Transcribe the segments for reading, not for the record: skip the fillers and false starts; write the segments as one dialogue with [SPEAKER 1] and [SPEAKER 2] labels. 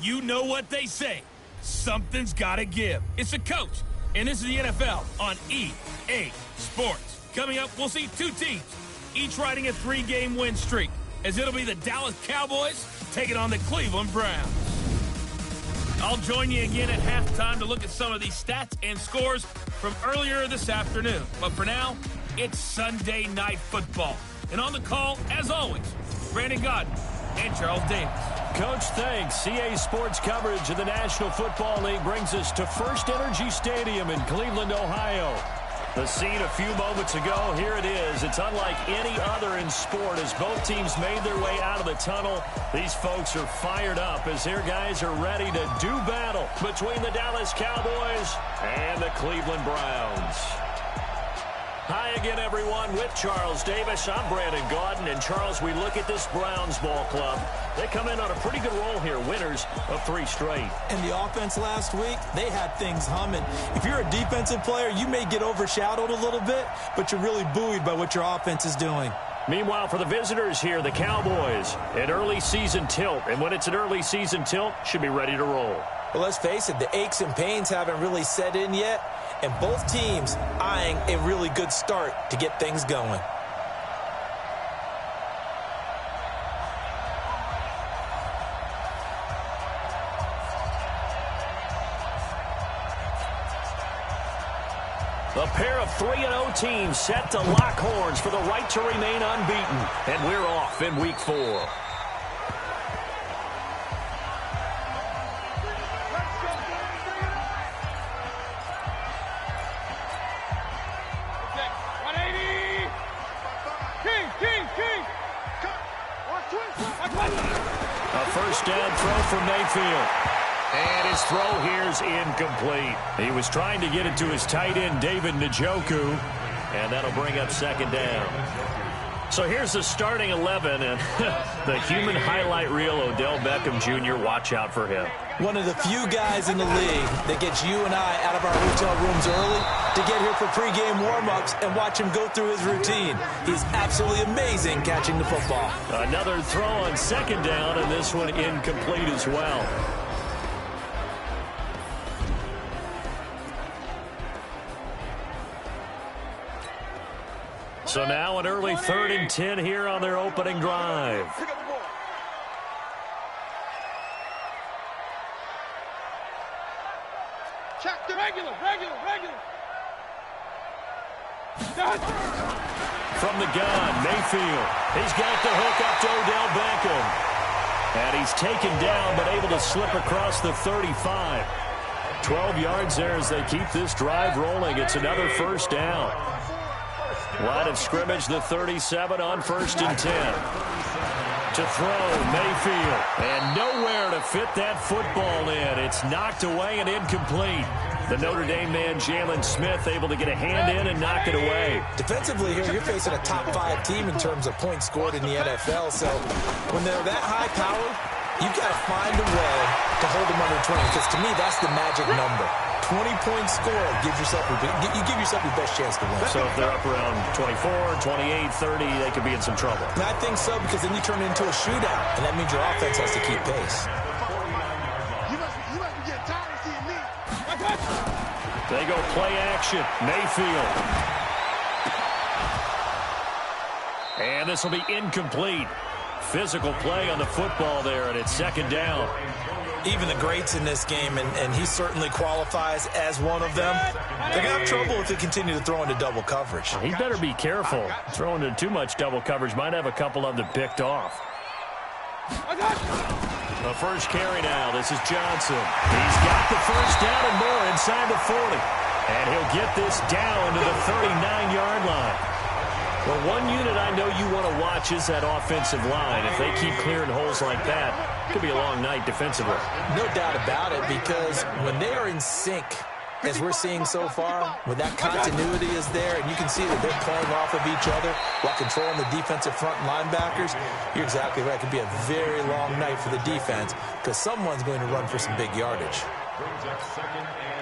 [SPEAKER 1] You know what they say. Something's got to give. It's the coach, and this is the NFL on EA Sports. Coming up, we'll see two teams, each riding a 3-game win streak, as it'll be the Dallas Cowboys taking on the Cleveland Browns. I'll join you again at halftime to look at some of these stats and scores from earlier this afternoon. But for now, it's Sunday Night Football. And on the call, as always, Brandon Godden and Charles Davis.
[SPEAKER 2] Coach, thanks. CA Sports coverage of the National Football League brings us to First Energy Stadium in Cleveland, Ohio. The scene a few moments ago, here it is. It's unlike any other in sport as both teams made their way out of the tunnel. These folks are fired up as their guys are ready to do battle between the Dallas Cowboys and the Cleveland Browns. Hi again, everyone. With Charles Davis, I'm Brandon Godden. And, Charles, we look at this Browns ball club. They come in on a pretty good roll here, winners of 3 straight.
[SPEAKER 3] And the offense last week, they had things humming. If you're a defensive player, you may get overshadowed a little bit, but you're really buoyed by what your offense is doing.
[SPEAKER 2] Meanwhile, for the visitors here, the Cowboys, an early season tilt. And when it's an early season tilt, should be ready to roll.
[SPEAKER 3] Well, let's face it, the aches and pains haven't really set in yet. And both teams eyeing a really good start to get things going.
[SPEAKER 2] A pair of 3-0 teams set to lock horns for the right to remain unbeaten. And we're off in Week 4. A first down throw from Mayfield. And his throw here's incomplete. He was trying to get it to his tight end, David Njoku. And that'll bring up second down. So here's the starting 11, and the human highlight reel, Odell Beckham Jr., watch out for him.
[SPEAKER 3] One of the few guys in the league that gets you and I out of our hotel rooms early to get here for pregame warm-ups and watch him go through his routine. He's absolutely amazing catching the football.
[SPEAKER 2] Another throw on second down, and this one incomplete as well. So now an early 3rd and 10 here on their opening drive.
[SPEAKER 4] Check the regular.
[SPEAKER 2] From the gun, Mayfield. He's got the hook up to Odell Beckham. And he's taken down but able to slip across the 35. 12 yards there as they keep this drive rolling. It's another first down. Line of scrimmage, the 37 on 1st and 10. To throw, Mayfield. And nowhere to fit that football in. It's knocked away and incomplete. The Notre Dame man, Jalen Smith, able to get a hand in and knock it away.
[SPEAKER 3] Defensively here, you're facing a top 5 team in terms of points scored in the NFL. So when they're that high power, you've got to find a way to hold them under 20. Because to me, that's the magic number. 20 points scored gives yourself you give yourself your best chance to win.
[SPEAKER 2] So if they're up around 24, 28, 30, they could be in some trouble.
[SPEAKER 3] And I think so, because then you turn it into a shootout, and that means your offense has to keep pace.
[SPEAKER 4] You must be getting tired of seeing me.
[SPEAKER 2] They go play action. Mayfield. And this will be incomplete. Physical play on the football there, and it's second down.
[SPEAKER 3] Even the greats in this game, and he certainly qualifies as one of them, they're going to have trouble if they continue to throw into double coverage.
[SPEAKER 2] He better be careful. Throwing into too much double coverage might have a couple of them picked off. The first carry now. This is Johnson. He's got the first down and more inside the 40. And he'll get this down to the 39-yard line. Well, one unit I know you want to watch is that offensive line. If they keep clearing holes like that, it could be a long night defensively.
[SPEAKER 3] No doubt about it, because when they are in sync, as we're seeing so far, when that continuity is there, and you can see that they're playing off of each other while controlling the defensive front linebackers, you're exactly right. It could be a very long night for the defense because someone's going to run for some big yardage.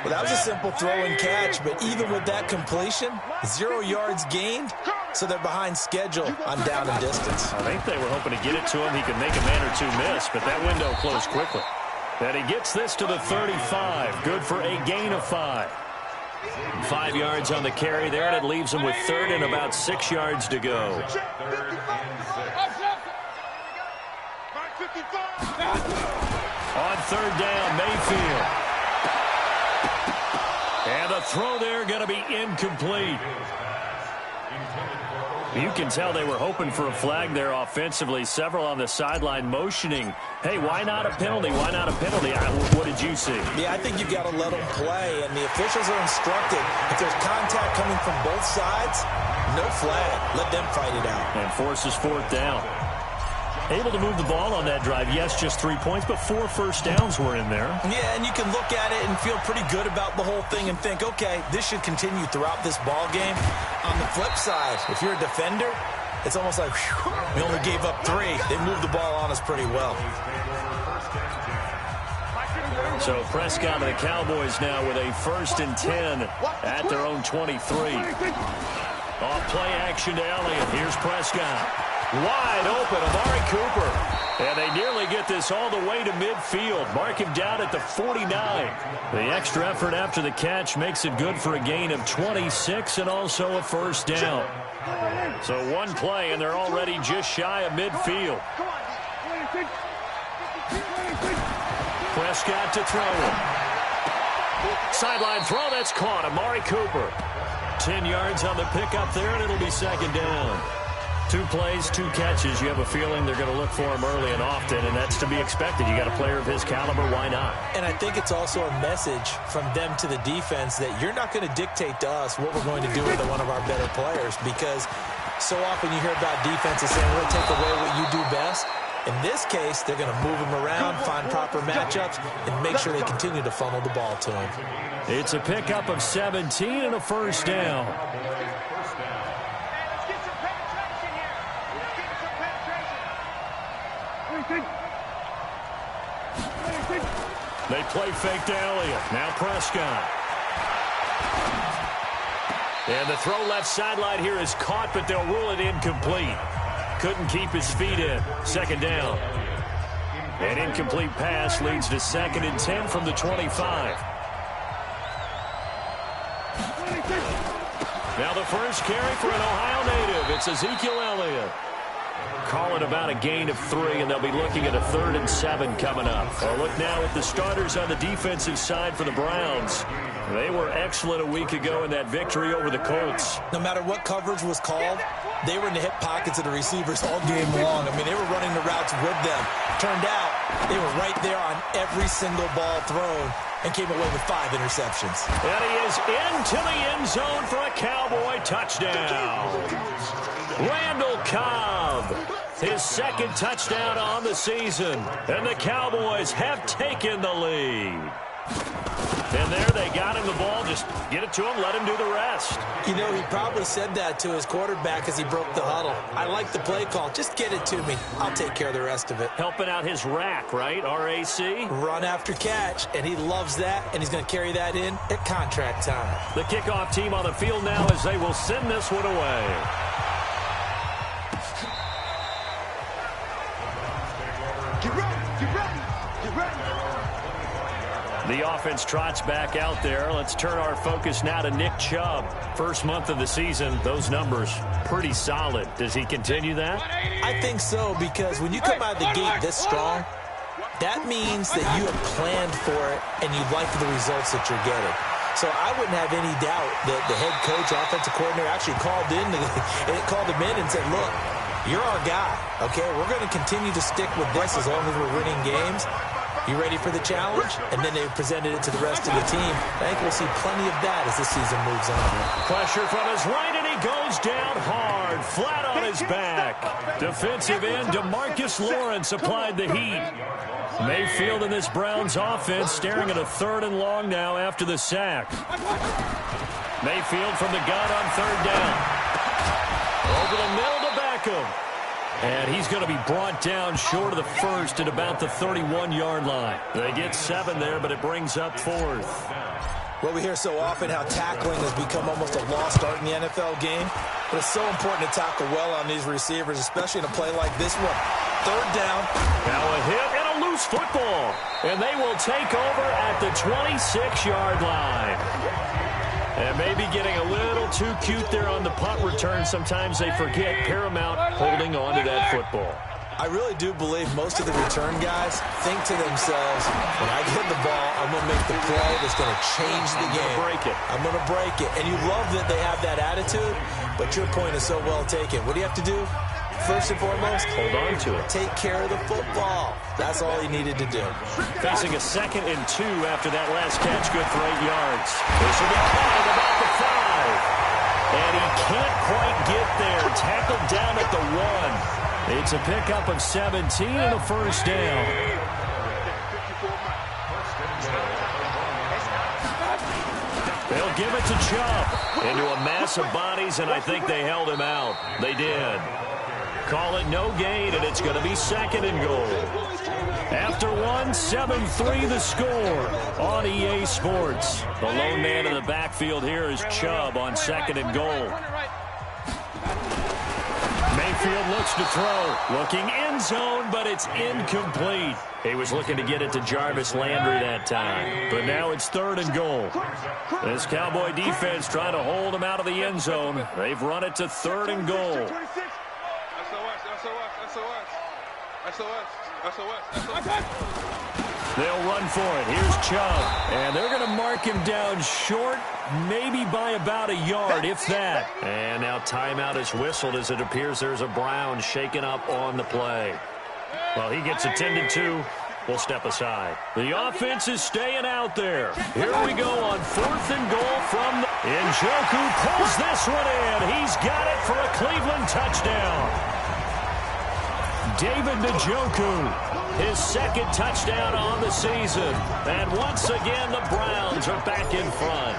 [SPEAKER 3] Well, that was a simple throw and catch, but even with that completion, 0 yards gained, so they're behind schedule on down and distance.
[SPEAKER 2] I think they were hoping to get it to him. He could make a man or two miss, but that window closed quickly. And he gets this to the 35. Good for a gain of 5. 5 yards on the carry there, and it leaves him with third and about 6 yards to go. On third down, Mayfield. And the throw there going to be incomplete. You can tell they were hoping for a flag there offensively. Several on the sideline motioning, hey, why not a penalty? Why not a penalty? What did you see?
[SPEAKER 3] Yeah, I think you've got to let them play, and the officials are instructed. If there's contact coming from both sides, no flag. Let them fight it out.
[SPEAKER 2] And forces fourth down. Able to move the ball on that drive. Yes, just 3 points, but 4 first downs were in there.
[SPEAKER 3] Yeah, and you can look at it and feel pretty good about the whole thing and think, okay, this should continue throughout this ball game. On the flip side, if you're a defender, it's almost like, whew, we only gave up 3. They moved the ball on us pretty well.
[SPEAKER 2] So Prescott and the Cowboys now with a 1st and 10 at their own 23. Off play action to Elliott. Here's Prescott. Wide open, Amari Cooper. And they nearly get this all the way to midfield. Mark him down at the 49. The extra effort after the catch makes it good for a gain of 26 and also a first down. So one play, and they're already just shy of midfield. Prescott to throw it. Sideline throw, that's caught. Amari Cooper. 10 yards on the pickup there, and it'll be second down. 2 plays, 2 catches. You have a feeling they're going to look for him early and often, and that's to be expected. You got a player of his caliber, why not?
[SPEAKER 3] And I think it's also a message from them to the defense that you're not going to dictate to us what we're going to do with one of our better players, because so often you hear about defenses saying, we'll take away what you do best. In this case, they're going to move him around, find proper matchups, and make sure they continue to funnel the ball to him.
[SPEAKER 2] It's a pickup of 17 and a first down. They play fake to Elliott. Now Prescott. And the throw left sideline here is caught, but they'll rule it incomplete. Couldn't keep his feet in. Second down. An incomplete pass leads to 2nd and 10 from the 25. Now the first carry for an Ohio native. It's Ezekiel Elliott. Call it about a gain of 3, and they'll be looking at a 3rd and 7 coming up. A look now at the starters on the defensive side for the Browns. They were excellent a week ago in that victory over the Colts.
[SPEAKER 3] No matter what coverage was called, they were in the hip pockets of the receivers all game long. I mean, they were running the routes with them. Turned out they were right there on every single ball thrown and came away with 5 interceptions.
[SPEAKER 2] And he is into the end zone for a Cowboy touchdown. Randall Cobb, his 2nd touchdown on the season. And the Cowboys have taken the lead. And there they got him the ball. Just get it to him, let him do the rest.
[SPEAKER 3] You know, he probably said that to his quarterback as he broke the huddle. I like the play call. Just get it to me. I'll take care of the rest of it.
[SPEAKER 2] Helping out his rack, right? R-A-C?
[SPEAKER 3] Run after catch, and he loves that, and he's going to carry that in at contract time.
[SPEAKER 2] The kickoff team on the field now as they will send this one away.
[SPEAKER 4] Get ready, get ready, get ready.
[SPEAKER 2] The offense trots back out there. Let's turn our focus now to Nick Chubb. First month of the season, those numbers pretty solid. Does he continue that?
[SPEAKER 3] I think so, because when you come out of the gate this strong, that means that you have planned for it and you like the results that you're getting. So I wouldn't have any doubt that the head coach, offensive coordinator, actually called him in and said, look, you're our guy, okay? We're going to continue to stick with this as long as we're winning games. You ready for the challenge? And then they presented it to the rest of the team. I think we'll see plenty of that as the season moves on.
[SPEAKER 2] Pressure from his right, and he goes down hard, flat on his back. Defensive end DeMarcus Lawrence applied the heat. Mayfield in this Browns offense staring at a 3rd and long now after the sack. Mayfield from the gun on 3rd down. Over the middle to Beckham. And he's going to be brought down short of the 1st at about the 31-yard line. They get 7 there, but it brings up 4th.
[SPEAKER 3] Well, we hear so often how tackling has become almost a lost art in the NFL game. But it's so important to tackle well on these receivers, especially in a play like this one. 3rd down.
[SPEAKER 2] Now a hit and a loose loose football, and they will take over at the 26-yard line. And maybe getting a little too cute there on the punt return. Sometimes they forget Paramount holding on to that football.
[SPEAKER 3] I really do believe most of the return guys think to themselves, when I get the ball, I'm going to make the play that's going to change the game. I'm going to break it. And you love that they have that attitude, but your point is so well taken. What do you have to do? First and foremost,
[SPEAKER 2] hold on to it.
[SPEAKER 3] Take care of the football. That's all he needed to do.
[SPEAKER 2] Facing a 2nd and 2 after that last catch, good for 8 yards. This will be caught about the 5. And he can't quite get there. Tackled down at the 1. It's a pickup of 17 and a first down. They'll give it to Chubb into a mass of bodies, and I think they held him out. They did. Call it no gain, and it's going to be 2nd and goal. After 1, 7-3 the score on EA Sports. The lone man in the backfield here is Chubb on 2nd and goal. Mayfield looks to throw. Looking end zone, but it's incomplete. He was looking to get it to Jarvis Landry that time. But now it's 3rd and goal. This Cowboy defense trying to hold him out of the end zone. They've run it to 3rd and goal. They'll run for it. Here's Chubb. And they're going to mark him down short, maybe by about a yard, if that. And now timeout is whistled as it appears there's a Brown shaken up on the play. Well, he gets attended to. We'll step aside. The offense is staying out there. Here we go on 4th and goal from the... Njoku pulls this one in. He's got it for a Cleveland touchdown. David Njoku, his 2nd touchdown on the season. And once again, the Browns are back in front.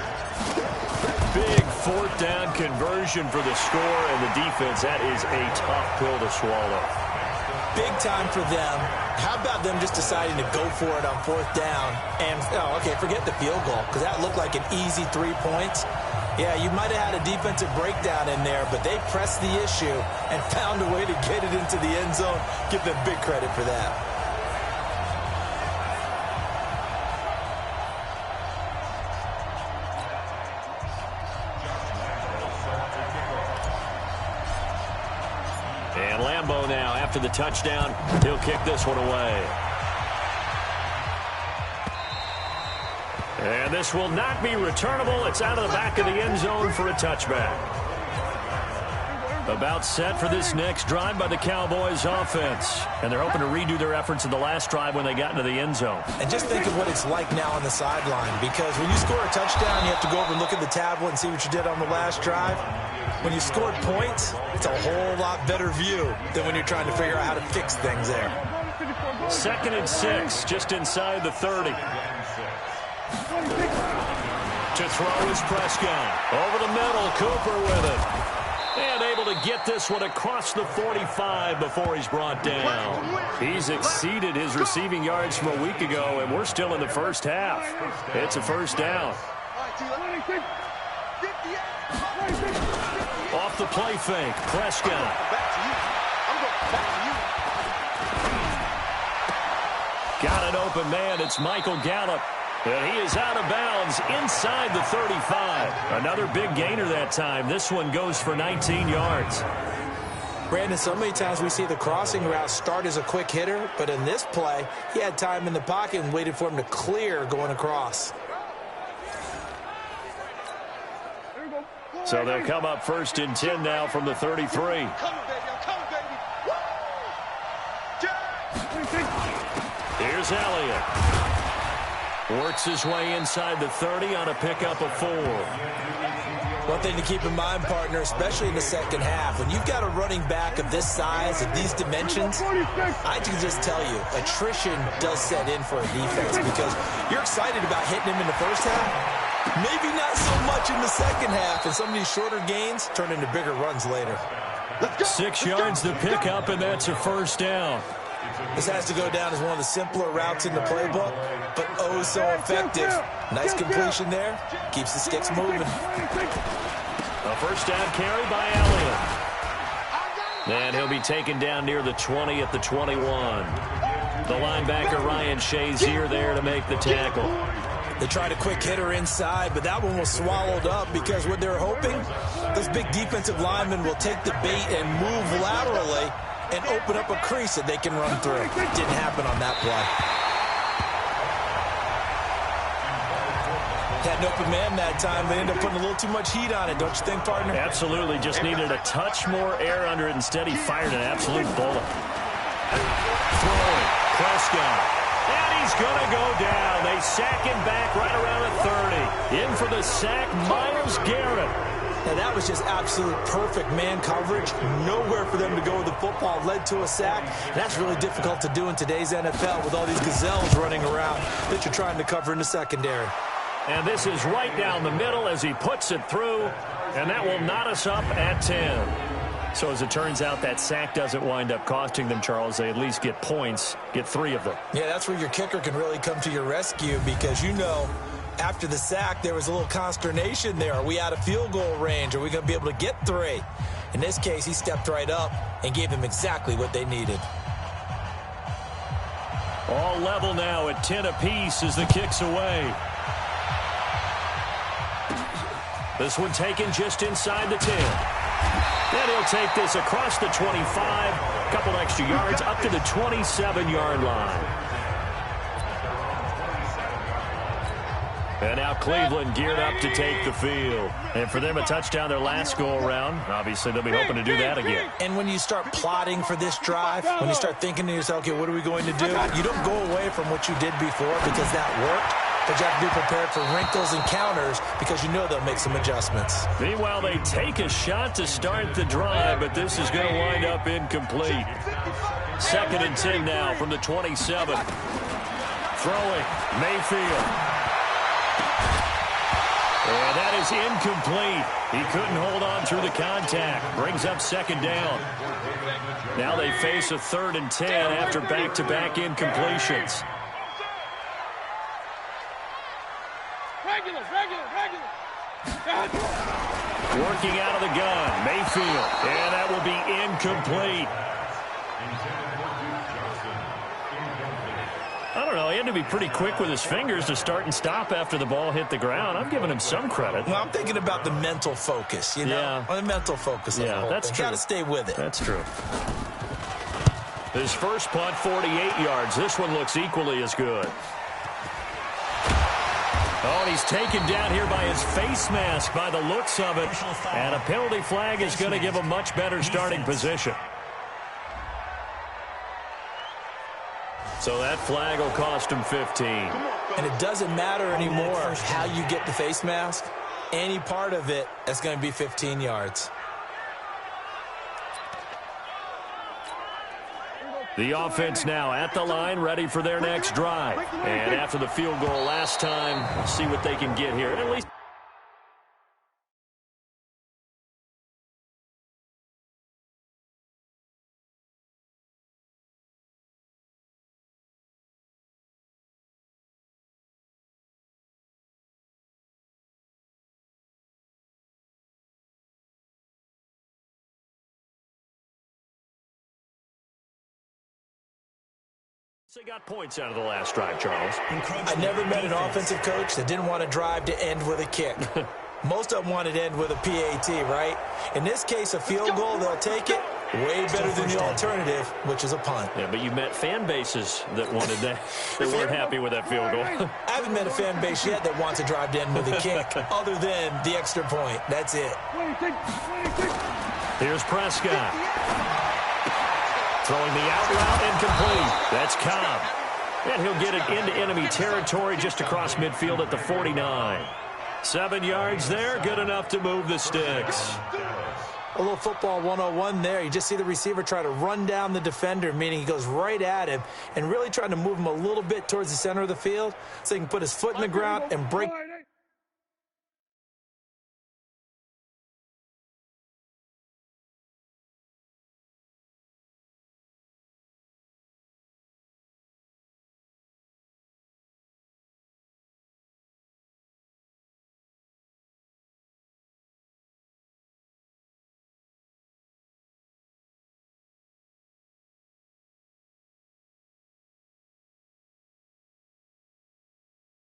[SPEAKER 2] Big 4th down conversion for the score, and the defense, that is a tough pill to swallow.
[SPEAKER 3] Big time for them. How about them just deciding to go for it on 4th down? And, forget the field goal, because that looked like an easy 3 points. Yeah, you might have had a defensive breakdown in there, but they pressed the issue and found a way to get it into the end zone. Give them big credit for that.
[SPEAKER 2] And Lambeau now, after the touchdown, he'll kick this one away. And this will not be returnable. It's out of the back of the end zone for a touchback. About set for this next drive by the Cowboys offense. And they're hoping to redo their efforts in the last drive when they got into the end zone.
[SPEAKER 3] And just think of what it's like now on the sideline, because when you score a touchdown, you have to go over and look at the tablet and see what you did on the last drive. When you scored points, it's a whole lot better view than when you're trying to figure out how to fix things there.
[SPEAKER 2] 2nd and 6, just inside the 30. To throw is Prescott. Over the middle, Cooper with it. And able to get this one across the 45 before he's brought down. He's exceeded his receiving yards from a week ago, and we're still in the first half. It's a first down. Off the play fake, Prescott. Got an open man. It's Michael Gallup. And he is out of bounds inside the 35. Another big gainer that time. This one goes for 19 yards.
[SPEAKER 3] Brandon, so many times we see the crossing route start as a quick hitter, but in this play, he had time in the pocket and waited for him to clear going across.
[SPEAKER 2] So they'll come up 1st and 10 now from the 33. Here's Elliott. Works his way inside the 30 on a pickup of 4.
[SPEAKER 3] One thing to keep in mind, partner, especially in the second half, when you've got a running back of this size, of these dimensions, I can just tell you, attrition does set in for a defense because you're excited about hitting him in the first half. Maybe not so much in the second half, and some of these shorter gains turn into bigger runs later.
[SPEAKER 2] 6 yards to pick up, and that's a first down.
[SPEAKER 3] This has to go down as one of the simpler routes in the playbook, but oh so effective. Nice completion there. Keeps the sticks moving.
[SPEAKER 2] A first down carry by Elliott. And he'll be taken down near the 20 at the 21. The linebacker, Ryan Shazier, there to make the tackle.
[SPEAKER 3] They tried a quick hitter inside, but that one was swallowed up because what they're hoping, those big defensive linemen will take the bait and move laterally and open up a crease that they can run through. Didn't happen on that play. Had an open man that time. They ended up putting a little too much heat on it, don't you think, partner?
[SPEAKER 2] Absolutely. Just needed a touch more air under it. Instead, he fired an absolute bullet. Throwing. Prescott. And he's going to go down. They sack him back right around the 30. In for the sack, Myles Garrett.
[SPEAKER 3] Now, that was just absolute perfect man coverage. Nowhere for them to go with the football. Led to a sack. And that's really difficult to do in today's NFL with all these gazelles running around that you're trying to cover in the secondary.
[SPEAKER 2] And this is right down the middle as he puts it through. And that will knot us up at 10. So as it turns out, that sack doesn't wind up costing them, Charles. They at least get points, get 3 of them. Yeah, that's where your kicker can really come to your rescue because, you know, after the sack, there was a little consternation there. Are we out of field goal range? Are we going to be able to get 3? In this case, he stepped right up and gave them exactly what they needed. All level now at 10 apiece as the kick's away. This one taken just inside the 10. Then he'll take this across the 25, a couple extra yards up to the 27-yard line. And now Cleveland geared up to take the field. And for them, a touchdown their last go-around. Obviously, they'll be hoping to do that again.
[SPEAKER 3] And when you start plotting for this drive, when you start thinking to yourself, okay, what are we going to do? You don't go away from what you did before because that worked. But you have to be prepared for wrinkles and counters because you know they'll make some adjustments.
[SPEAKER 2] Meanwhile, they take a shot to start the drive, but this is going to wind up incomplete. 2nd and 10 now from the 27. Throwing, Mayfield. And that is incomplete. He couldn't hold on through the contact. Brings up 2nd down. Now they face a 3rd and 10 after back-to-back incompletions. Working out of the gun, Mayfield. And that will be incomplete. I don't know. He had to be pretty quick with his fingers to start and stop after the ball hit the ground. I'm giving him some credit.
[SPEAKER 3] Well, I'm thinking about the mental focus, you know?
[SPEAKER 2] Yeah.
[SPEAKER 3] The mental focus.
[SPEAKER 2] Yeah, that's true.
[SPEAKER 3] Got to stay with it.
[SPEAKER 2] That's true. His first punt, 48 yards. This one looks equally as good. Oh, and he's taken down here by his face mask by the looks of it. And a penalty flag is going to give a much better starting position. So that flag will cost him 15.
[SPEAKER 3] And it doesn't matter anymore how you get the face mask. Any part of it, that's going to be 15 yards.
[SPEAKER 2] The offense now at the line, ready for their next drive. And after the field goal last time, we'll see what they can get here. At least they got points out of the last drive, Charles.
[SPEAKER 3] I never met an offensive coach that didn't want to drive to end with a kick. Most of them wanted to end with a PAT, right? In this case, a field goal, they'll take it. Way better than the alternative, which is a punt.
[SPEAKER 2] Yeah, but you met fan bases that wanted that. They weren't happy with that field goal.
[SPEAKER 3] I haven't met a fan base yet that wants to drive to end with a kick, other than the extra point. That's it.
[SPEAKER 2] Here's Prescott. Throwing the out route incomplete. That's Cobb. And he'll get it into enemy territory just across midfield at the 49. 7 yards there, good enough to move the sticks.
[SPEAKER 3] A little football 101 there. You just see the receiver try to run down the defender, meaning he goes right at him and really trying to move him a little bit towards the center of the field so he can put his foot in the ground and break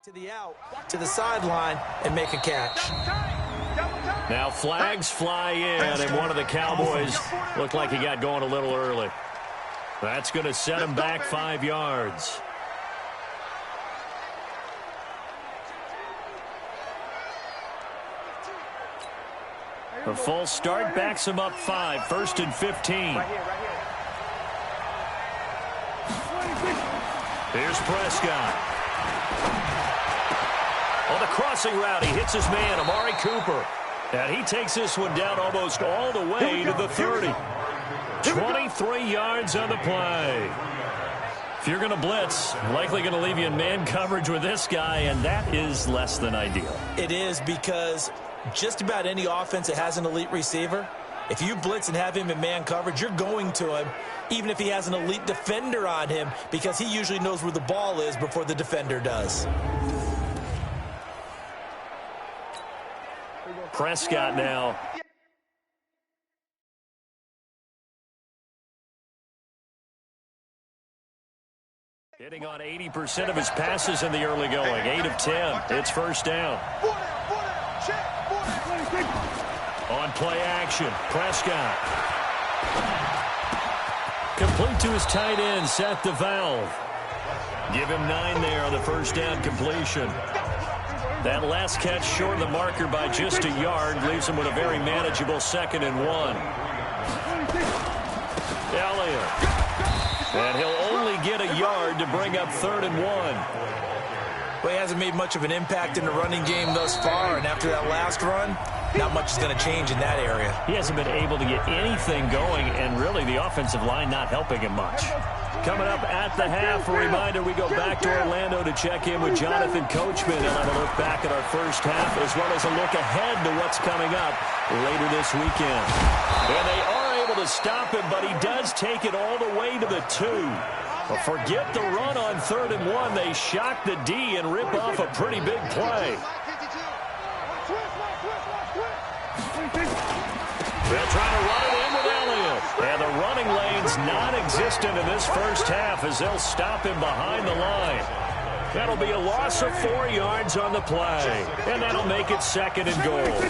[SPEAKER 3] To the out, to the sideline, and make a catch.
[SPEAKER 2] Now flags fly in, and one of the Cowboys looked like he got going a little early. That's going to set him back 5 yards. A false start backs him up 5, 1st and 15. Here's Prescott. On the crossing route, he hits his man, Amari Cooper. And he takes this one down almost all the way to the 30. 23 yards on the play. If you're going to blitz, likely going to leave you in man coverage with this guy, and that is less than ideal.
[SPEAKER 3] It is, because just about any offense that has an elite receiver, if you blitz and have him in man coverage, you're going to him, even if he has an elite defender on him, because he usually knows where the ball is before the defender does.
[SPEAKER 2] Prescott now. Hitting on 80% of his passes in the early going. 8 of 10. It's first down. On play action, Prescott. Complete to his tight end, Seth DeValve. Give him 9 there on the first down completion. That last catch short of the marker by just a yard leaves him with a very manageable 2nd and 1. Elliott. And he'll only get a yard to bring up 3rd and 1.
[SPEAKER 3] Well, he hasn't made much of an impact in the running game thus far, and after that last run, not much is going to change in that area.
[SPEAKER 2] He hasn't been able to get anything going, and really the offensive line not helping him much. Coming up at the half, a reminder, we go back to Orlando to check in with Jonathan Coachman and have a look back at our first half, as well as a look ahead to what's coming up later this weekend. And they are able to stop him, but he does take it all the way to the 2. But forget the run on 3rd and 1. They shock the D and rip off a pretty big play. They'll try to run it in with Elliott. And the running lane's non-existent in this first half as they'll stop him behind the line. That'll be a loss of 4 yards on the play. And that'll make it 2nd and goal.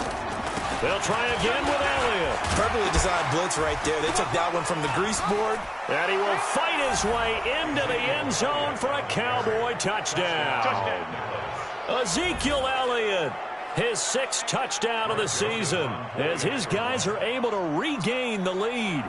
[SPEAKER 2] They'll try again with Elliott.
[SPEAKER 3] Perfectly designed blitz right there. They took that one from the grease board.
[SPEAKER 2] And he will fight his way into the end zone for a Cowboy touchdown. Ezekiel Elliott. His 6th touchdown of the season as his guys are able to regain the lead.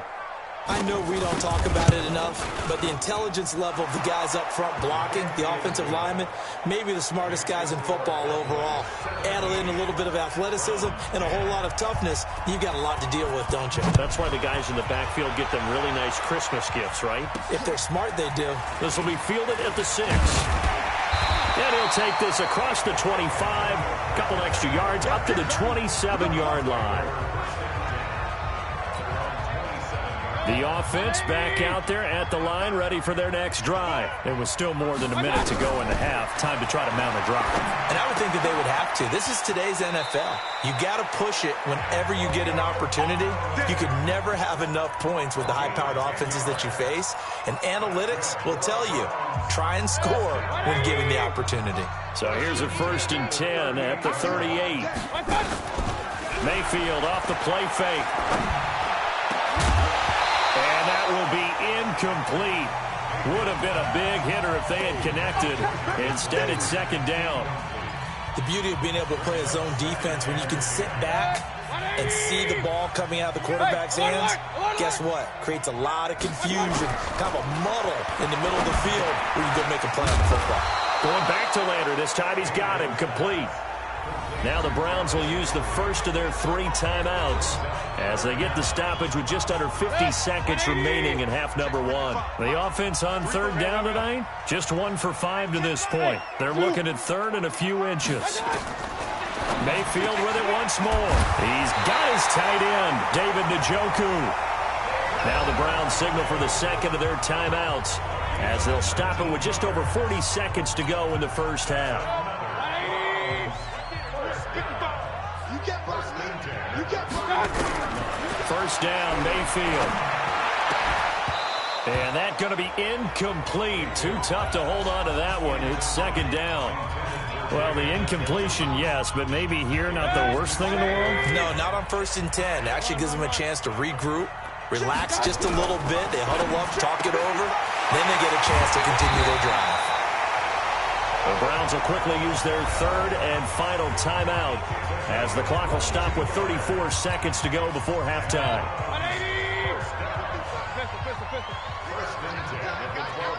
[SPEAKER 3] I know we don't talk about it enough, but the intelligence level of the guys up front blocking, the offensive linemen, maybe the smartest guys in football overall. Add in a little bit of athleticism and a whole lot of toughness, you've got a lot to deal with, don't you?
[SPEAKER 2] That's why the guys in the backfield get them really nice Christmas gifts, right?
[SPEAKER 3] If they're smart, they do.
[SPEAKER 2] This will be fielded at the 6. And he'll take this across the 25, a couple extra yards, up to the 27-yard line. The offense back out there at the line, ready for their next drive. There was still more than a minute to go in the half. Time to try to mount a drive.
[SPEAKER 3] And I would think that they would have to. This is today's NFL. You got to push it whenever you get an opportunity. You could never have enough points with the high-powered offenses that you face. And analytics will tell you, try and score when given the opportunity.
[SPEAKER 2] So here's a 1st and 10 at the 38. Mayfield off the play fake. And that will be incomplete. Would have been a big hitter if they had connected. Instead, it's 2nd down.
[SPEAKER 3] The beauty of being able to play a zone defense when you can sit back and see the ball coming out of the quarterback's hands, guess what? Creates a lot of confusion, kind of a muddle in the middle of the field where you go make a play on the football.
[SPEAKER 2] Going back to Lander. This time he's got him complete. Now the Browns will use the first of their 3 timeouts as they get the stoppage with just under 50 seconds remaining in half number 1. The offense on 3rd down tonight, just 1 for 5 to this point. They're looking at 3rd and a few inches. Mayfield with it once more. He's got his tight end, David Njoku. Now the Browns signal for the 2nd of their timeouts as they'll stop it with just over 40 seconds to go in the first half. First down, Mayfield. And that's going to be incomplete. Too tough to hold on to that one. It's 2nd down. Well, the incompletion, yes, but maybe here not the worst thing in the world?
[SPEAKER 3] No, not on 1st and 10. It actually gives them a chance to regroup, relax just a little bit. They huddle up, talk it over. Then they get a chance to continue their drive.
[SPEAKER 2] The Browns will quickly use their third and final timeout as the clock will stop with 34 seconds to go before halftime.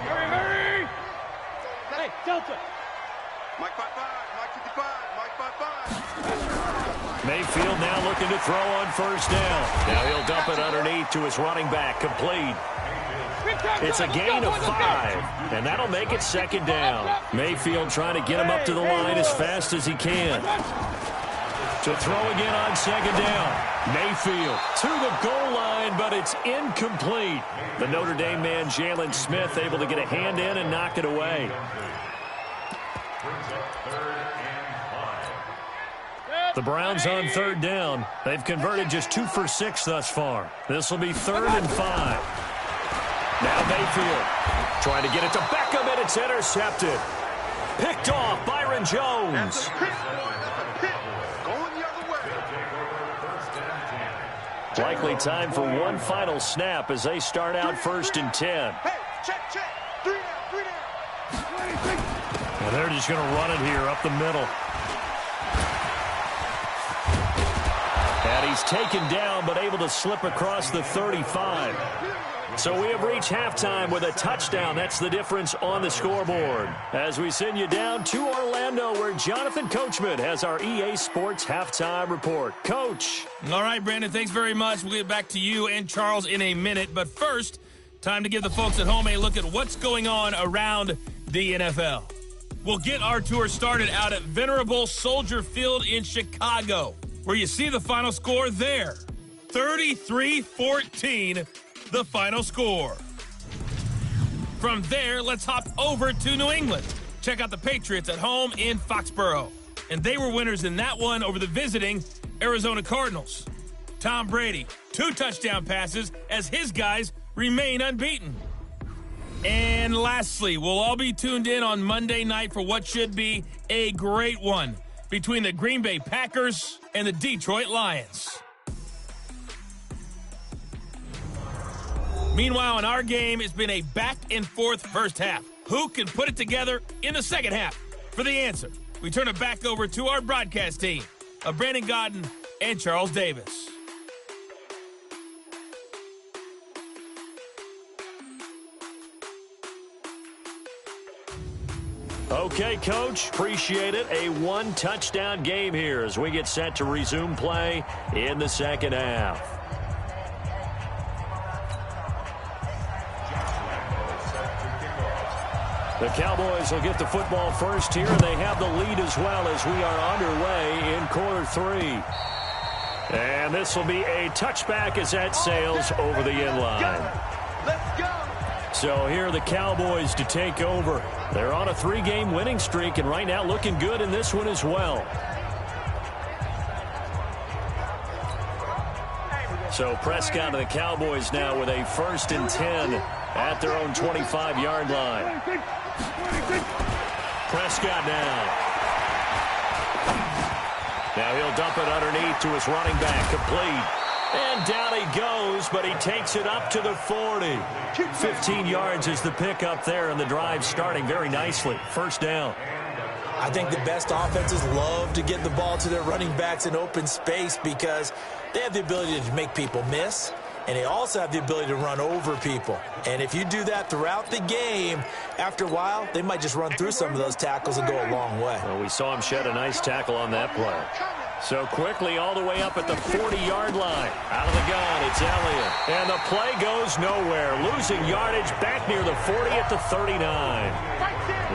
[SPEAKER 4] Hurry! Hey, Delta! Mike 5-5, Mike 55, Mike 5-5.
[SPEAKER 2] Mayfield now looking to throw on first down. Now he'll dump it underneath to his running back, complete. It's a gain of 5, and that'll make it 2nd down. Mayfield trying to get him up to the line as fast as he can. To throw again on 2nd down. Mayfield to the goal line, but it's incomplete. The Notre Dame man, Jalen Smith, able to get a hand in and knock it away. The Browns on 3rd down. They've converted just 2 for 6 thus far. This will be 3rd and 5. Now Mayfield trying to get it to Beckham, and it's intercepted. Picked off Byron Jones. Likely time for one final snap as they start out 1st and 10.
[SPEAKER 4] Hey, check. 3 down.
[SPEAKER 2] Well, they're just going to run it here up the middle. And he's taken down but able to slip across the 35. So we have reached halftime with a touchdown. That's the difference on the scoreboard. As we send you down to Orlando, where Jonathan Coachman has our EA Sports halftime report. Coach.
[SPEAKER 1] All right, Brandon, thanks very much. We'll get back to you and Charles in a minute. But first, time to give the folks at home a look at what's going on around the NFL. We'll get our tour started out at Venerable Soldier Field in Chicago, where you see the final score there. 33-14. The final score. From there, let's hop over to New England. Check out the Patriots at home in Foxborough. And they were winners in that one over the visiting Arizona Cardinals. Tom Brady, 2 touchdown passes as his guys remain unbeaten. And lastly, we'll all be tuned in on Monday night for what should be a great one between the Green Bay Packers and the Detroit Lions. Meanwhile, in our game, it's been a back-and-forth first half. Who can put it together in the second half? For the answer, we turn it back over to our broadcast team of Brandon Godden and Charles Davis.
[SPEAKER 2] Okay, Coach, appreciate it. A 1-touchdown game here as we get set to resume play in the second half. The Cowboys will get the football first here, and they have the lead as well as we are underway in quarter 3. And this will be a touchback as that sails over the end line.
[SPEAKER 4] Let's go.
[SPEAKER 2] So here are the Cowboys to take over. They're on a 3-game winning streak, and right now looking good in this one as well. So Prescott and the Cowboys now with a 1st and 10 at their own 25-yard line. Prescott now. Now he'll dump it underneath to his running back, complete. And down he goes, but he takes it up to the 40. 15 yards is the pickup there, and the drive starting very nicely. 1st down.
[SPEAKER 3] I think the best offenses love to get the ball to their running backs in open space because they have the ability to make people miss, and they also have the ability to run over people. And if you do that throughout the game, after a while, they might just run through some of those tackles and go a long way.
[SPEAKER 2] Well, we saw him shed a nice tackle on that play. So quickly all the way up at the 40-yard line. Out of the gun, it's Elliott. And the play goes nowhere. Losing yardage back near the 40 at the 39.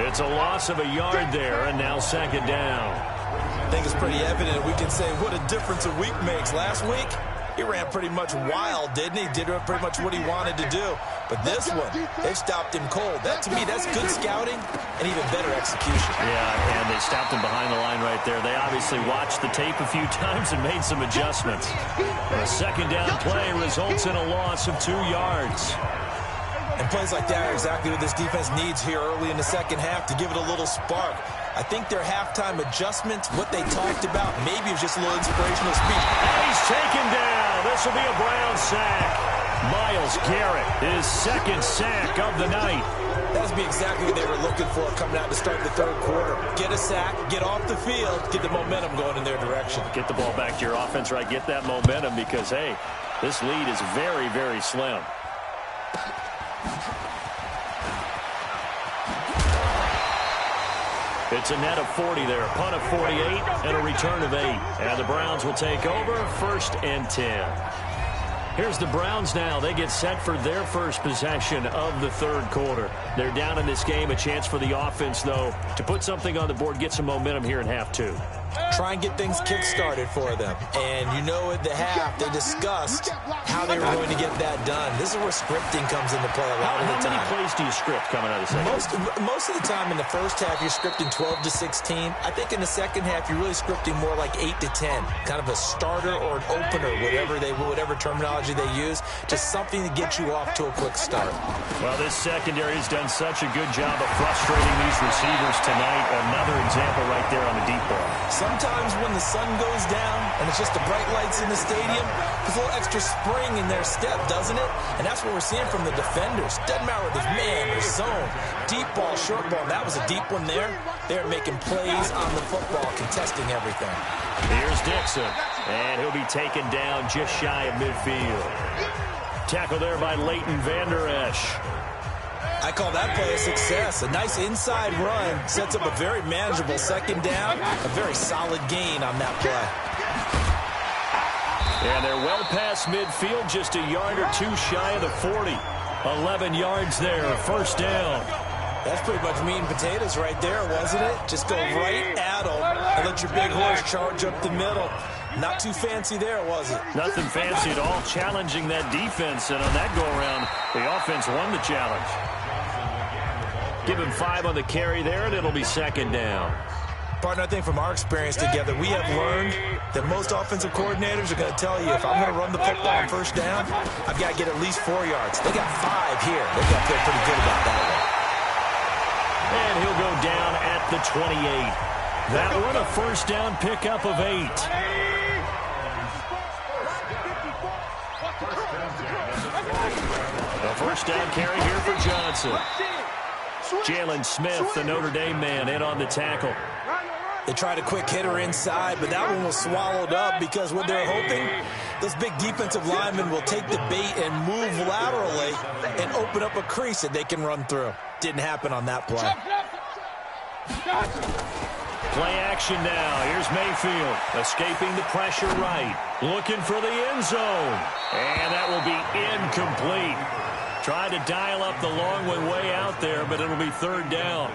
[SPEAKER 2] It's a loss of a yard there, and now 2nd down.
[SPEAKER 3] I think it's pretty evident we can say what a difference a week makes. Last week, he ran pretty much wild, didn't he? Did pretty much what he wanted to do. But this one, they stopped him cold. That, to me, that's good scouting and even better execution.
[SPEAKER 2] Yeah, and they stopped him behind the line right there. They obviously watched the tape a few times and made some adjustments. A 2nd down play results in a loss of 2 yards. And plays like that are exactly what this defense needs here early in the second half to give it a little spark.
[SPEAKER 3] I think their halftime adjustment, what they talked about, maybe it was just a little inspirational speech.
[SPEAKER 2] And he's taken down. This will be a Brown sack. Myles Garrett, his second sack of the night.
[SPEAKER 3] That would be exactly what they were looking for coming out to start the third quarter. Get a sack, get off the field, get the momentum going in their direction.
[SPEAKER 2] Get the ball back to your offense, right? Get that momentum because, hey, this lead is very, very slim. It's a net of 40 there, a punt of 48, and a return of 8. And the Browns will take over, 1st and 10. Here's the Browns now. They get set for their first possession of the third quarter. They're down in this game. A chance for the offense, though, to put something on the board, get some momentum here in half 2.
[SPEAKER 3] Try and get things kick-started for them. And you know at the half, they discussed how they were going to get that done. This is where scripting comes into play a lot of the time.
[SPEAKER 2] How many plays do you script coming out of the second?
[SPEAKER 3] Most of the time in the first half, you're scripting 12 to 16. I think in the second half, you're really scripting more like 8 to 10. Kind of a starter or an opener, whatever terminology they use. Just something to get you off to a quick start.
[SPEAKER 2] Well, this secondary has done such a good job of frustrating these receivers tonight. Another example right there on the deep ball.
[SPEAKER 3] Sometimes when the sun goes down and it's just the bright lights in the stadium, there's a little extra spring in their step, doesn't it? And that's what we're seeing from the defenders. Doesn't matter whether it's man or zone, deep ball, short ball. That was a deep one there. They're making plays on the football, contesting everything.
[SPEAKER 2] Here's Dixon, and he'll be taken down just shy of midfield. Tackle there by Leighton Vander Esch.
[SPEAKER 3] I call that play a success. A nice inside run sets up a very manageable second down. A very solid gain on that play.
[SPEAKER 2] And they're well past midfield, just a yard or 2 shy of the 40. 11 yards there, 1st down.
[SPEAKER 3] That's pretty much meat and potatoes right there, wasn't it? Just go right at them and let your big horse charge up the middle. Not too fancy there, was it?
[SPEAKER 2] Nothing fancy at all, challenging that defense. And on that go-around, the offense won the challenge. Give him 5 on the carry there, and it'll be 2nd down.
[SPEAKER 3] Partner, I think from our experience together, we have learned that most offensive coordinators are going to tell you, if I'm going to run the football on 1st down, I've got to get at least 4 yards. They got 5 here. They've got to feel pretty good about that one.
[SPEAKER 2] And he'll go down at the 28. That one a 1st down pickup of 8. A 1st down carry here for Johnson. Jalen Smith, the Notre Dame man, in on the tackle.
[SPEAKER 3] They tried a quick hitter inside, but that one was swallowed up because what they're hoping, those big defensive linemen will take the bait and move laterally and open up a crease that they can run through. Didn't happen on that play.
[SPEAKER 2] Play action now. Here's Mayfield, escaping the pressure right. Looking for the end zone. And that will be incomplete. Trying to dial up the long one way out there, but it'll be 3rd down.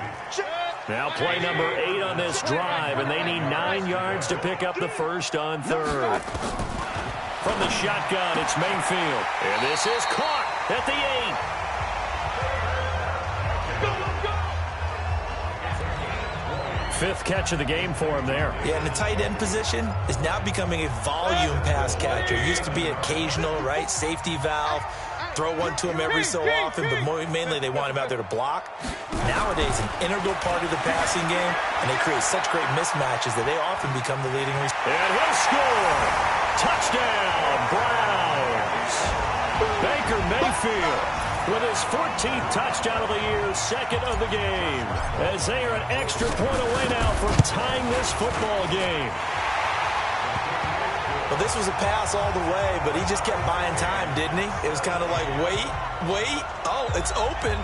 [SPEAKER 2] Now play number 8 on this drive, and they need 9 yards to pick up the 1st on 3rd. From the shotgun, it's Mayfield. And this is caught at the 8. 5th catch of the game for him there.
[SPEAKER 3] Yeah, and the tight end position is now becoming a volume pass catcher. It used to be occasional, right? Safety valve. Throw one to him every so often, but mainly they want him out there to block. Nowadays, an integral part of the passing game, and they create such great mismatches that they often become the leading receiver.
[SPEAKER 2] And he'll score! Touchdown, Browns! Baker Mayfield with his 14th touchdown of the year, 2nd of the game, as they are an extra point away now from tying this football game.
[SPEAKER 3] Well, this was a pass all the way, but he just kept buying time, didn't he? It was kind of like, wait. Oh, it's open.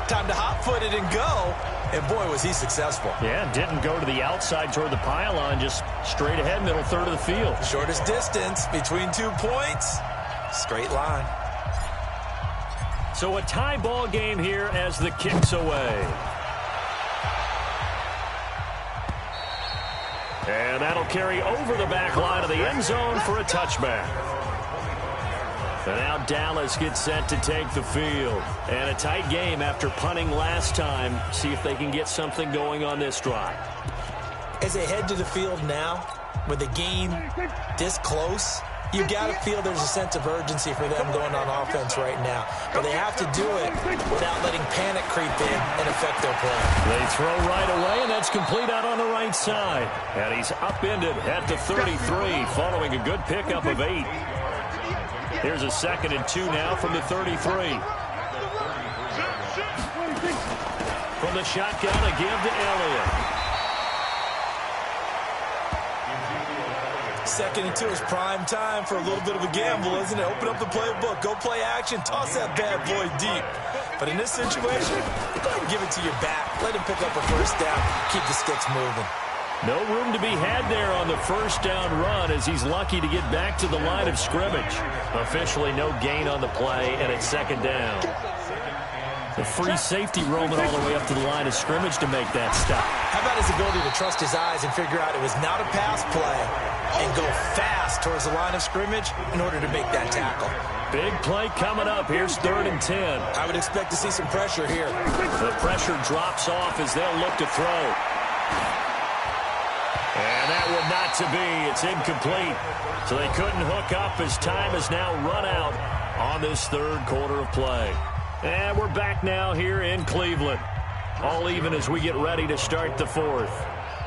[SPEAKER 3] Time to hot-foot it and go. And, boy, was he successful.
[SPEAKER 2] Yeah, didn't go to the outside toward the pylon, just straight ahead, middle third of the field.
[SPEAKER 3] Shortest distance between 2 points. Straight line.
[SPEAKER 2] So a tie ball game here as the kick's away. And that'll carry over the back line of the end zone for a touchback. And now Dallas gets set to take the field. And a tight game after punting last time. See if they can get something going on this drive.
[SPEAKER 3] As they head to the field now, with the game this close, You got to feel there's a sense of urgency for them going on offense right now. But they have to do it without letting panic creep in and affect their play.
[SPEAKER 2] They throw right away, and that's complete out on the right side. And he's upended at the 33, following a good pickup of 8. Here's a 2nd and 2 now from the 33. From the shotgun, a give to Elliott.
[SPEAKER 3] 2nd and 2 is prime time for a little bit of a gamble, isn't it? Open up the playbook, go play action, toss that bad boy deep. But in this situation, go ahead and give it to your back. Let him pick up a first down, keep the sticks moving.
[SPEAKER 2] No room to be had there on the first down run as he's lucky to get back to the line of scrimmage. Officially no gain on the play, and it's 2nd down. The free safety roaming all the way up to the line of scrimmage to make that stop.
[SPEAKER 3] How about his ability to trust his eyes and figure out it was not a pass play and go fast towards the line of scrimmage in order to make that tackle.
[SPEAKER 2] Big play coming up. Here's 3rd and 10.
[SPEAKER 3] I would expect to see some pressure here.
[SPEAKER 2] The pressure drops off as they'll look to throw. And that would not to be. It's incomplete. So they couldn't hook up as time is now run out on this 3rd quarter of play. And we're back now here in Cleveland. All even as we get ready to start the 4th.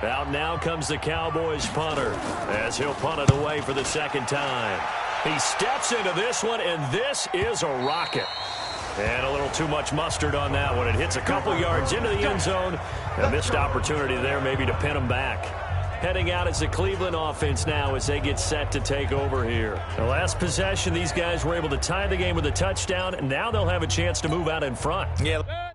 [SPEAKER 2] Out now comes the Cowboys punter as he'll punt it away for the 2nd time. He steps into this one, and this is a rocket. And a little too much mustard on that one. It hits a couple yards into the end zone. A missed opportunity there maybe to pin him back. Heading out as the Cleveland offense now as they get set to take over here. The last possession, these guys were able to tie the game with a touchdown, and now they'll have a chance to move out in front.
[SPEAKER 3] Yeah.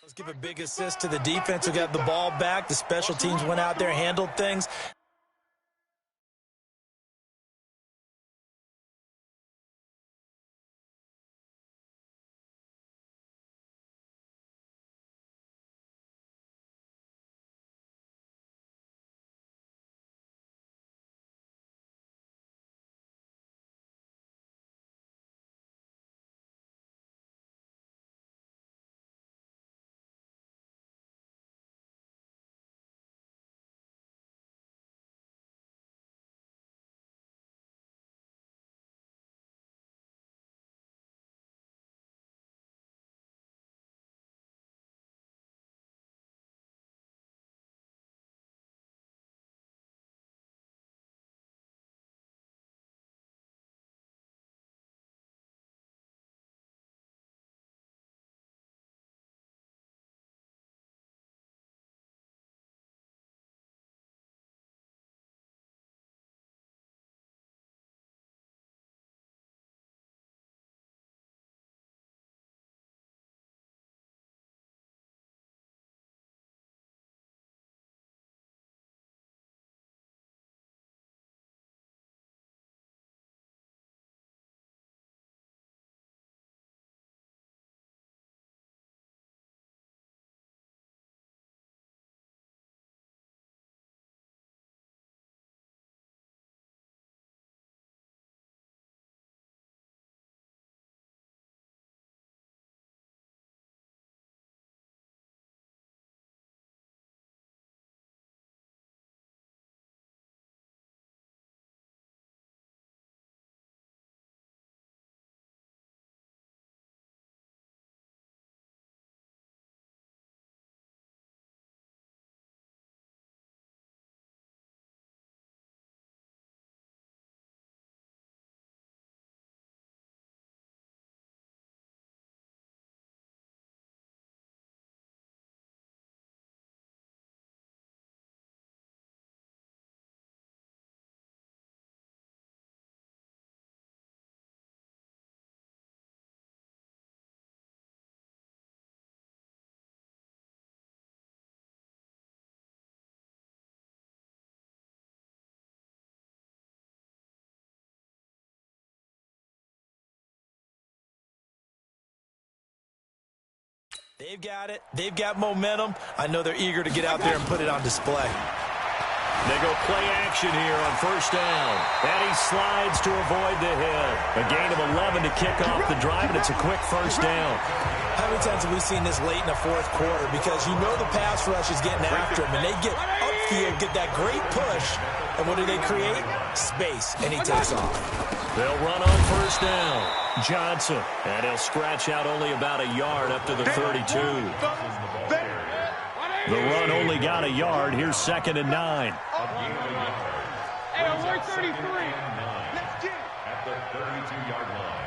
[SPEAKER 3] Let's give a big assist to the defense who got the ball back. The special teams went out there, handled things. They've got it. They've got momentum. I know they're eager to get out there and put it on display.
[SPEAKER 2] They go play action here on first down. And he slides to avoid the hit. A gain of 11 to kick off the drive, and it's a quick first down.
[SPEAKER 3] How many times have we seen this late in the fourth quarter? Because you know the pass rush is getting after him, and they get upfield, get that great push, and what do they create? Space, and he takes off.
[SPEAKER 2] They'll run on first down. Johnson, and he'll scratch out only about a yard up to the 32. The run only got a yard. Here's 2nd and 9.
[SPEAKER 4] Hey, I'm 33. Let's get it.
[SPEAKER 5] At the 32-yard line.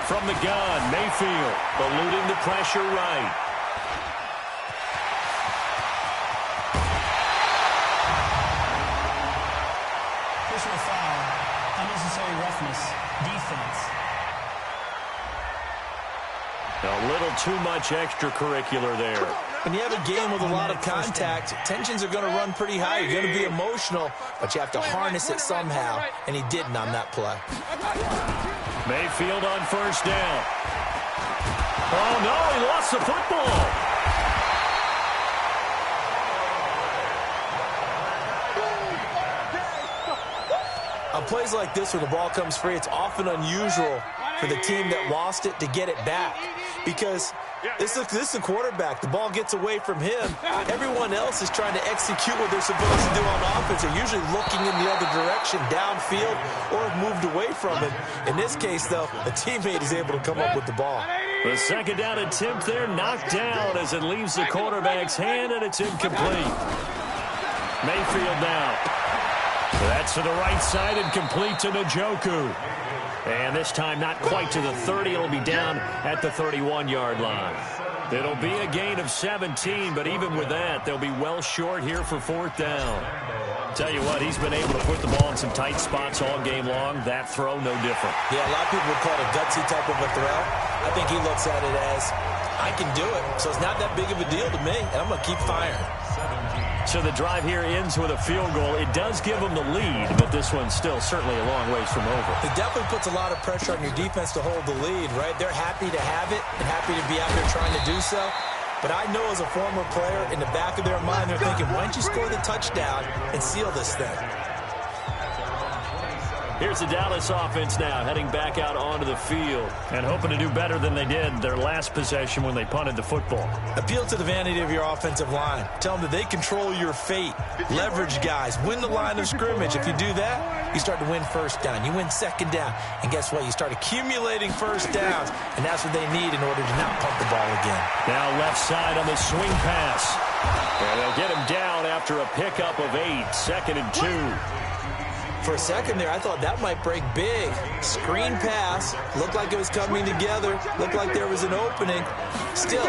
[SPEAKER 2] From the gun, Mayfield, eluding the pressure right.
[SPEAKER 6] Personal foul, unnecessary roughness, defense.
[SPEAKER 2] A little too much extracurricular there.
[SPEAKER 3] When you have a game with a lot of contact, tensions are going to run pretty high. You're going to be emotional, but you have to harness it somehow, and he didn't on that play.
[SPEAKER 2] Mayfield on first down. Oh, no, he lost the football.
[SPEAKER 3] On plays like this where the ball comes free, it's often unusual for the team that lost it to get it back, because this is a quarterback. The ball gets away from him. Everyone else is trying to execute what they're supposed to do on offense. They're usually looking in the other direction, downfield, or have moved away from it. In this case, though, a teammate is able to come up with the ball.
[SPEAKER 2] The second down attempt there knocked down as it leaves the quarterback's hand, and it's incomplete. Mayfield now. That's to the right side and complete to Njoku. And this time not quite to the 30. It'll be down at the 31-yard line. It'll be a gain of 17, but even with that, they'll be well short here for 4th down. Tell you what, he's been able to put the ball in some tight spots all game long. That throw, no different.
[SPEAKER 3] Yeah, a lot of people would call it a gutsy type of a throw. I think he looks at it as, I can do it, so it's not that big of a deal to me, and I'm going to keep firing.
[SPEAKER 2] So the drive here ends with a field goal. It does give them the lead, but this one's still certainly a long ways from over.
[SPEAKER 3] It definitely puts a lot of pressure on your defense to hold the lead, right? They're happy to have it and happy to be out there trying to do so. But I know as a former player, in the back of their mind, they're thinking, why don't you score the touchdown and seal this thing?
[SPEAKER 2] Here's the Dallas offense now, heading back out onto the field and hoping to do better than they did their last possession when they punted the football.
[SPEAKER 3] Appeal to the vanity of your offensive line. Tell them that they control your fate. Leverage guys. Win the line of scrimmage. If you do that, you start to win first down. You win second down. And guess what? You start accumulating first downs, and that's what they need in order to not pump the ball again.
[SPEAKER 2] Now left side on the swing pass. And they'll get him down after a pickup of 8. 2nd and 2.
[SPEAKER 3] For a second there, I thought that might break big. Screen pass. Looked like it was coming together. Looked like there was an opening. Still,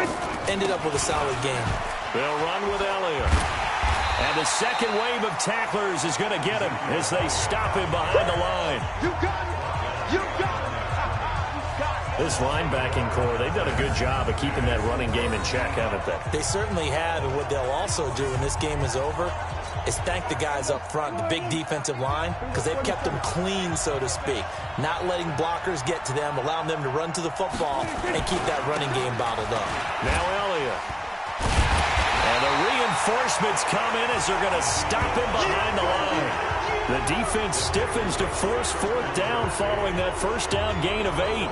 [SPEAKER 3] ended up with a solid game.
[SPEAKER 2] They'll run with Elliott. And the second wave of tacklers is going to get him as they stop him behind the line.
[SPEAKER 4] You got it. You got it.
[SPEAKER 2] This linebacking core, they've done a good job of keeping that running game in check, haven't they?
[SPEAKER 3] They certainly have, and what they'll also do when this game is over is thank the guys up front, the big defensive line, because they've kept them clean, so to speak. Not letting blockers get to them, allowing them to run to the football and keep that running game bottled up.
[SPEAKER 2] Now Elliott. And the reinforcements come in as they're going to stop him behind the line. The defense stiffens to force 4th down following that first down gain of 8.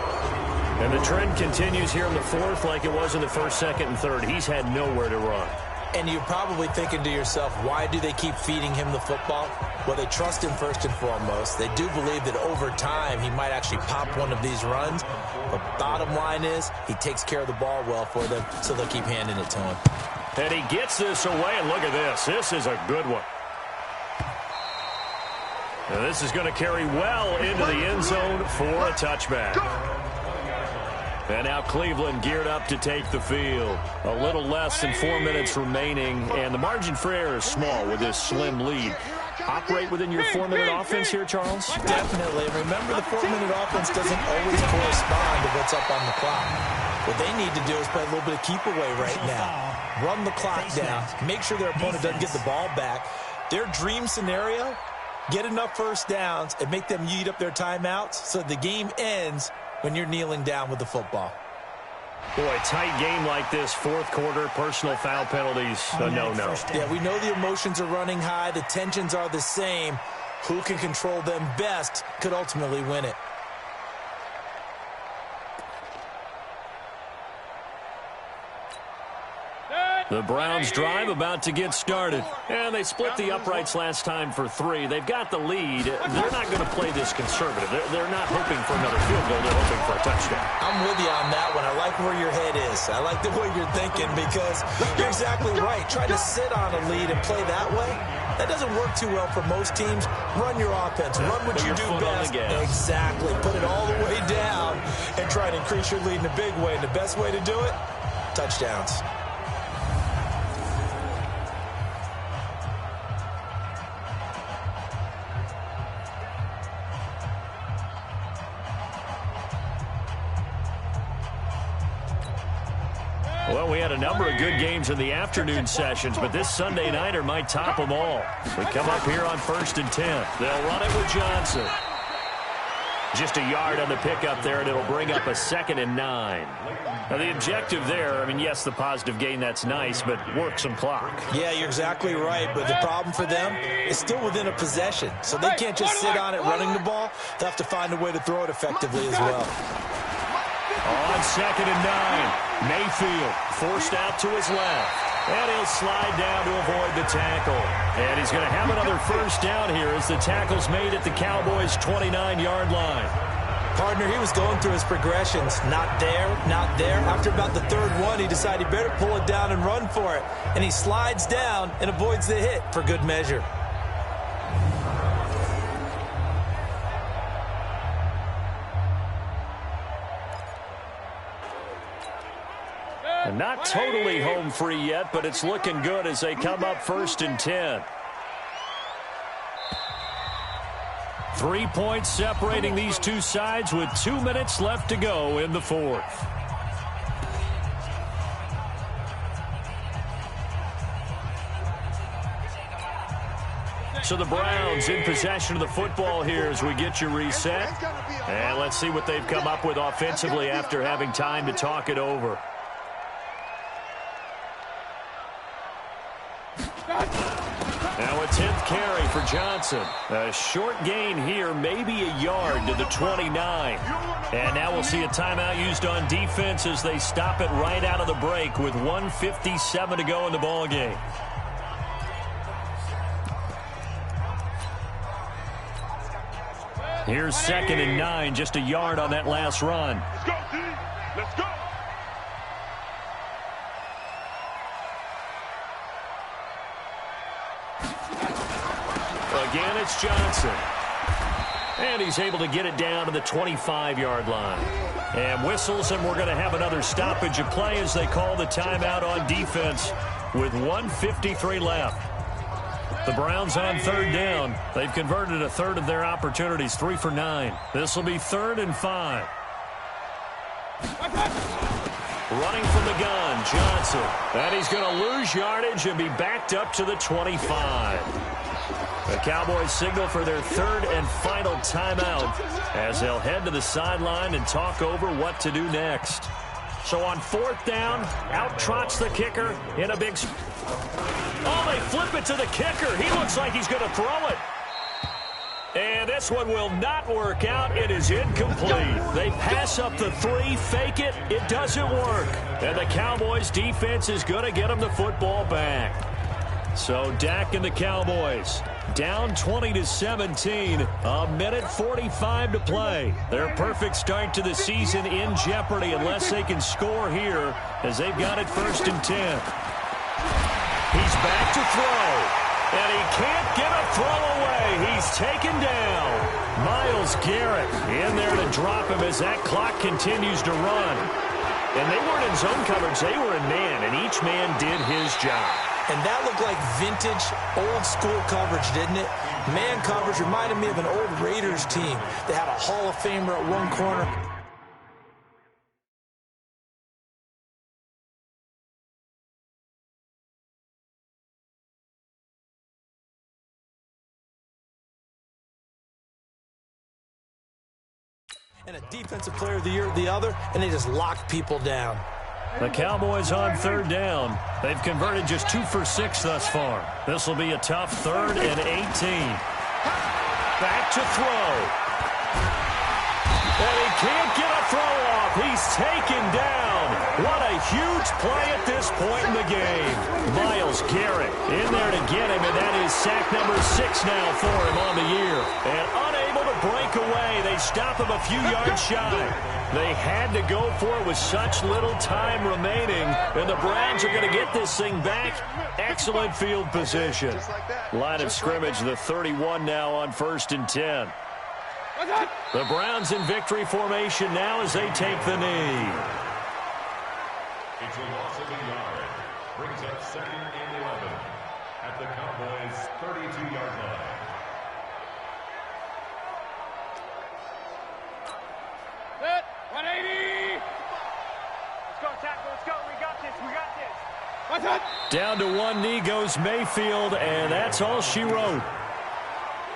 [SPEAKER 2] And the trend continues here in the 4th like it was in the 1st, 2nd, and 3rd. He's had nowhere to run.
[SPEAKER 3] And you're probably thinking to yourself, why do they keep feeding him the football? Well, they trust him first and foremost. They do believe that over time he might actually pop one of these runs. But bottom line is he takes care of the ball well for them, so they'll keep handing it to him.
[SPEAKER 2] And he gets this away, and look at this. This is a good one. Now this is going to carry well into the end zone for a touchback. And now Cleveland geared up to take the field. A little less than 4 minutes remaining, and the margin for error is small with this slim lead. Operate within your 4-minute offense here, Charles?
[SPEAKER 3] Definitely. Remember, the 4-minute offense doesn't always correspond to what's up on the clock. What they need to do is play a little bit of keep away right now. Run the clock down. Make sure their opponent doesn't get the ball back. Their dream scenario Get enough first downs and make them eat up their timeouts so the game ends when you're kneeling down with the football.
[SPEAKER 2] Boy, tight game like this, fourth quarter, personal foul penalties, a no-no.
[SPEAKER 3] Yeah, we know the emotions are running high. The tensions are the same. Who can control them best could ultimately win it.
[SPEAKER 2] The Browns drive about to get started. And they split the uprights last time for 3. They've got the lead. They're not going to play this conservative. They're not hoping for another field goal. They're hoping for a touchdown.
[SPEAKER 3] I'm with you on that one. I like where your head is. I like the way you're thinking because you're exactly right. Trying to sit on a lead and play that way, that doesn't work too well for most teams. Run your offense. Run what you do best. Exactly. Put it all the way down and try to increase your lead in a big way. And the best way to do it, touchdowns.
[SPEAKER 2] Well, we had a number of good games in the afternoon sessions, but this Sunday nighter might top them all. We come up here on 1st and 10. They'll run it with Johnson. Just a yard on the pickup there, and it'll bring up a 2nd and 9. Now, the objective there, I mean, yes, the positive gain, that's nice, but work some clock.
[SPEAKER 3] Yeah, you're exactly right, but the problem for them is still within a possession, so they can't just sit on it running the ball. They'll have to find a way to throw it effectively as well.
[SPEAKER 2] On 2nd and 9, Mayfield forced out to his left. And he'll slide down to avoid the tackle. And he's going to have another first down here as the tackle's made at the Cowboys' 29-yard line.
[SPEAKER 3] Partner, he was going through his progressions. Not there, not there. After about the 3rd one, he decided he better pull it down and run for it. And he slides down and avoids the hit for good measure.
[SPEAKER 2] Not totally home free yet, but it's looking good as they come up 1st and 10. 3 points separating these two sides with 2 minutes left to go in the 4th. So the Browns in possession of the football here as we get you reset. And let's see what they've come up with offensively after having time to talk it over. Now a 10th carry for Johnson. A short gain here, maybe a yard to the 29. And now we'll see a timeout used on defense as they stop it right out of the break with 1:57 to go in the ballgame. Here's 2nd and 9, just a yard on that last run.
[SPEAKER 4] Let's go, D. Let's go.
[SPEAKER 2] Again, it's Johnson. And he's able to get it down to the 25-yard line. And whistles, and we're going to have another stoppage of play as they call the timeout on defense with 1:53 left. The Browns on 3rd down. They've converted a third of their opportunities, 3 for 9. This will be 3rd and 5. Running from the gun, Johnson. And he's going to lose yardage and be backed up to the 25. The Cowboys signal for their 3rd and final timeout as they'll head to the sideline and talk over what to do next. So on 4th down, out trots the kicker in a big... Oh, they flip it to the kicker. He looks like he's going to throw it. And this one will not work out. It is incomplete. They pass up the 3, fake it. It doesn't work. And the Cowboys defense is going to get them the football back. So Dak and the Cowboys down 20-17, a minute 45 to play. Their perfect start to the season in jeopardy unless they can score here as they've got it 1st and 10. He's back to throw, and he can't get a throw away. He's taken down. Myles Garrett in there to drop him as that clock continues to run. And they weren't in zone coverage. They were in man, and each man did his job.
[SPEAKER 3] And that looked like vintage, old-school coverage, didn't it? Man coverage reminded me of an old Raiders team that had a Hall of Famer at one corner. and a Defensive Player of the Year the other, and they just lock people down.
[SPEAKER 2] The Cowboys on third down. They've converted just 2 for 6 thus far. This will be a tough 3rd and 18. Back to throw. And he can't get a throw off. He's taken down. What a huge play at this point in the game. Myles Garrett in there to get him, and that is sack number 6 now for him on the year. And unable to break away. They stop him a few yards shy. They had to go for it with such little time remaining, and the Browns are going to get this thing back. Excellent field position. Line of scrimmage, the 31 now on 1st and 10. The Browns in victory formation now as they take the knee.
[SPEAKER 5] It's a loss of a yard. Brings up 2nd and 11 at the Cowboys' 32-yard line.
[SPEAKER 7] Set, 180. Let's go, tackle. Let's go. We got this. We got this. What's that?
[SPEAKER 2] Down to one knee goes Mayfield, and that's all she wrote.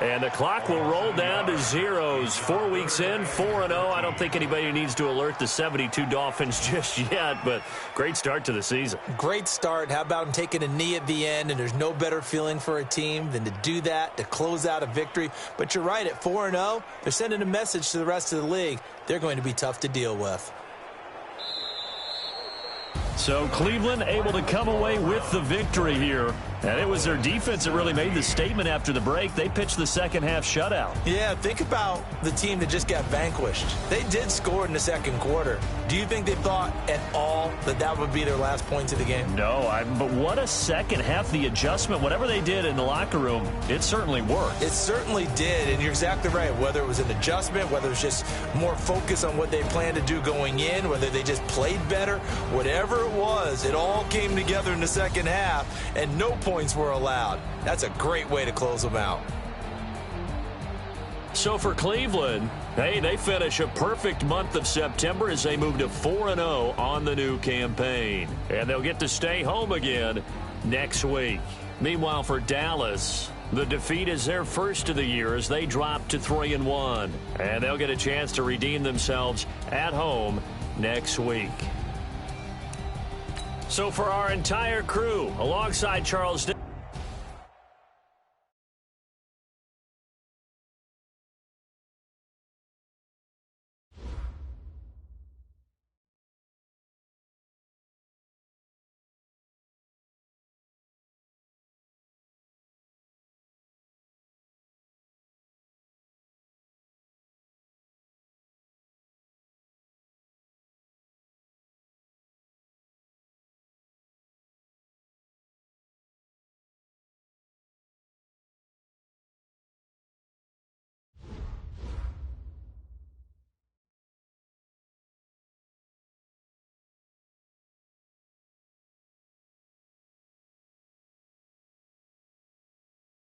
[SPEAKER 2] And the clock will roll down to zeros. 4 weeks in, 4-0. I don't think anybody needs to alert the 72 Dolphins just yet, but great start to the season.
[SPEAKER 3] Great start. How about taking a knee at the end? And there's no better feeling for a team than to do that, to close out a victory. But you're right, at 4-0, they're sending a message to the rest of the league. They're going to be tough to deal with.
[SPEAKER 2] So Cleveland able to come away with the victory here. And it was their defense that really made the statement after the break. They pitched the second half shutout.
[SPEAKER 3] Yeah, think about the team that just got vanquished. They did score in the second quarter. Do you think they thought at all that that would be their last points of the game?
[SPEAKER 2] No, but what a second half. The adjustment, whatever they did in the locker room, it certainly worked.
[SPEAKER 3] It certainly did, and you're exactly right. Whether it was an adjustment, whether it was just more focus on what they planned to do going in, whether they just played better, whatever it was, it all came together in the second half, and no points were allowed. That's a great way to close them out.
[SPEAKER 2] So for Cleveland, hey, they finish a perfect month of September as they move to 4-0 on the new campaign. And they'll get to stay home again next week. Meanwhile, for Dallas, the defeat is their first of the year as they drop to 3-1. And they'll get a chance to redeem themselves at home next week. So for our entire crew, alongside Charles